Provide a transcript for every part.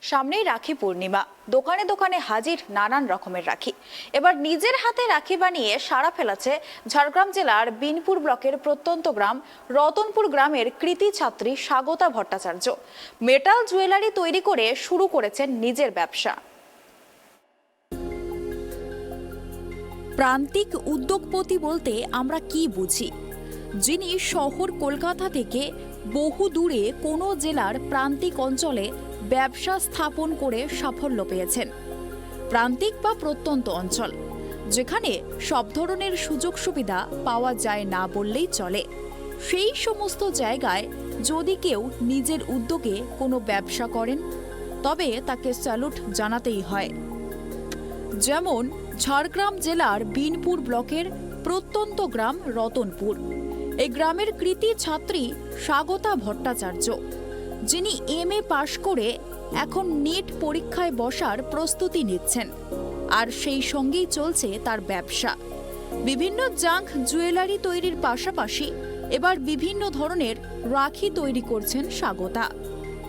সামনেই রাখি পূর্ণিমা, দোকানে দোকানে হাজির নানান রকমের রাখি। এবার নিজের হাতে রাখি বানিয়ে সাড়া ফেলেছে ঝাড়গ্রাম জেলার বিনপুর ব্লকের প্রত্যন্ত গ্রাম রতনপুর গ্রামের কৃতি ছাত্রী স্বাগতা ভট্টাচার্য। মেটাল জুয়েলারি তৈরি করে শুরু করেছেন নিজের ব্যবসা। প্রান্তিক উদ্যোগপতি বলতে আমরা কি বুঝি? যিনি শহর কলকাতা থেকে বহু দূরে কোনো জেলার প্রান্তিক অঞ্চলে ব্যবসা স্থাপন করে সাফল্য পেয়েছেন। প্রান্তিক বা প্রত্যন্ত অঞ্চল, যেখানে সব ধরনের সুযোগ সুবিধা পাওয়া যায় না বললেই চলে, সেই সমস্ত জায়গায় যদি কেউ নিজের উদ্যোগে কোনো ব্যবসা করেন তবে তাকে স্যালুট জানাতেই হয়। যেমন ঝাড়গ্রাম জেলার বিনপুর ব্লকের প্রত্যন্ত গ্রাম রতনপুর। এই গ্রামের কৃতি ছাত্রী স্বাগতা ভট্টাচার্য, যিনি MA পাশ করে এখন নেট পরীক্ষায় বসার প্রস্তুতি নিচ্ছেন, আর সেই সঙ্গেই চলছে তার ব্যবসা। বিভিন্ন জাঙ্ক জুয়েলারি তৈরির পাশাপাশি এবার বিভিন্ন ধরনের রাখি তৈরি করছেন স্বাগতা।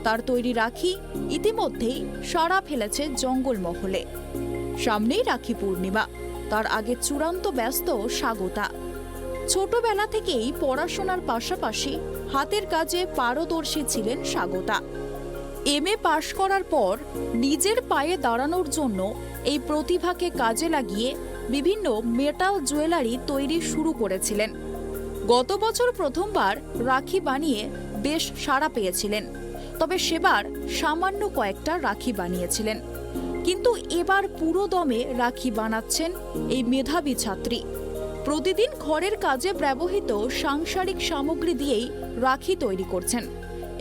তার তৈরি রাখি ইতিমধ্যেই সাড়া ফেলেছে জঙ্গলমহলে। সামনেই রাখি পূর্ণিমা, তার আগে চূড়ান্ত ব্যস্ত স্বাগতা। ছোটবেলা থেকেই পড়াশোনার পাশাপাশি হাতের কাজে পারদর্শী ছিলেন স্বাগতা। MA পাশ করার পর নিজের পায়ে দাঁড়ানোর জন্য এই প্রতিভাকে কাজে লাগিয়ে বিভিন্ন মেটাল জুয়েলারি তৈরি শুরু করেছিলেন। গত বছর প্রথমবার রাখি বানিয়ে বেশ সাড়া পেয়েছিলেন, তবে সেবার সামান্য কয়েকটা রাখি বানিয়েছিলেন। কিন্তু এবার পুরো দমে রাখি বানাচ্ছেন এই মেধাবী ছাত্রী। প্রতিদিন ঘরের কাজে ব্যবহৃত সাংসারিক সামগ্রী দিয়েই রাখি তৈরি করছেন।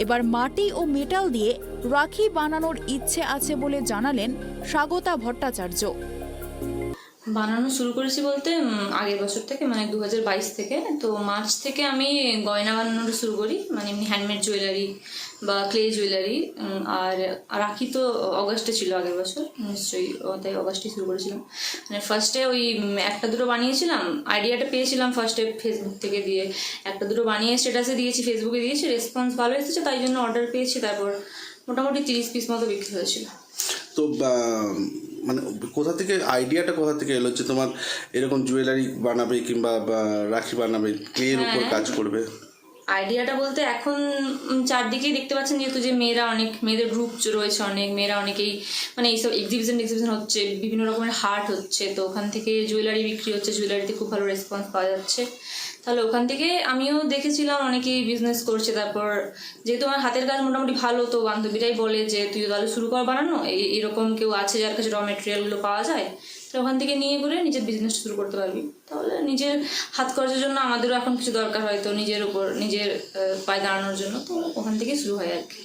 এবার মাটি ও মেটাল দিয়ে রাখি বানানোর ইচ্ছে আছে বলে জানালেন স্বাগতা ভট্টাচার্য। বানানো শুরু করেছি বলতে আগের বছর থেকে, মানে 2022 থেকে। তো মার্চ থেকে আমি গয়না বানানো শুরু করি, মানে এমনি হ্যান্ডমেড জুয়েলারি বা ক্লে জুয়েলারি। আর রাখি তো অগাস্টে ছিল আগের বছর, নিশ্চয়ই তাই অগাস্টে শুরু করেছিলাম। মানে ফার্স্টে ওই একটা দুটো বানিয়েছিলাম, আইডিয়াটা পেয়েছিলাম ফার্স্টে ফেসবুক থেকে, দিয়ে একটা দুটো বানিয়ে স্ট্যাটাসে দিয়েছি, ফেসবুকে দিয়েছি, রেসপন্স ভালো এসেছে, তাই জন্য অর্ডার পেয়েছি। তারপর মোটামুটি 30 পিস মতো বিক্রি হয়েছিল। তো মানে কোথা থেকে আইডিয়াটা কোথা থেকে এলো যে তোমার এরকম জুয়েলারি বানাবে কিংবা রাখি বানাবে, ক্লের উপর কাজ করবে? আইডিয়াটা বলতে এখন চারদিকেই দেখতে পাচ্ছেন যেহেতু যে মেয়েদের গ্রুপ রয়েছে, অনেক মেয়েরা অনেকেই মানে এইসব এক্সিবিশন হচ্ছে, বিভিন্ন রকমের হাট হচ্ছে, তো ওখান থেকে জুয়েলারি বিক্রি হচ্ছে, জুয়েলারিতে খুব ভালো রেসপন্স পাওয়া যাচ্ছে। তাহলে ওখান থেকে আমিও দেখেছিলাম অনেকেই বিজনেস করছে। তারপর যেহেতু আমার হাতের কাজ মোটামুটি ভালো, তো বান্ধবীরাই বলে যে তুই তাহলে শুরু কর বানানো, এরকম কেউ আছে যার কাছে র মেটেরিয়ালগুলো পাওয়া যায়, তো ওখান থেকে নিয়ে করে নিজের বিজনেস শুরু করতে পারবি। তাহলে নিজের হাত খরচের জন্য আমাদেরও এখন কিছু দরকার হয়, তো নিজের পায়ে দাঁড়ানোর জন্য, তো ওখান থেকে শুরু হয় আর কি।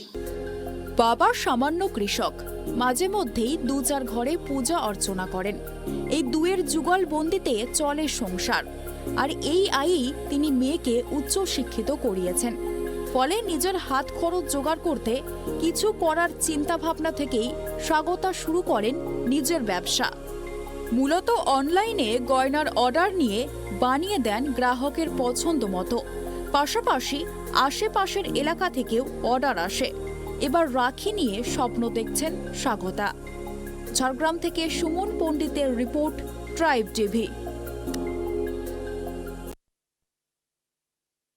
বাবা সামান্য কৃষক, মাঝে মধ্যেই 2-4 ঘরে পূজা অর্চনা করেন। এই দুয়ের যুগলবন্দিতে চলে সংসার, আর এই আয়ই তিনি মেয়েকে উচ্চ শিক্ষিত করিয়েছেন। ফলে নিজের হাত খরচ জোগাড় করতে কিছু করার চিন্তা ভাবনা থেকেই স্বাগতা শুরু করেন নিজের ব্যবসা। মূলত অনলাইনে গয়নার অর্ডার নিয়ে বানিয়ে দেন গ্রাহকের পছন্দ মতো, পাশাপাশি আশেপাশের এলাকা থেকেও অর্ডার আসে। এবার রাখি নিয়ে স্বপ্ন দেখছেন স্বাগতা। ঝাড়গ্রাম থেকে সুমন পণ্ডিতের রিপোর্ট, ট্রাইব টিভি।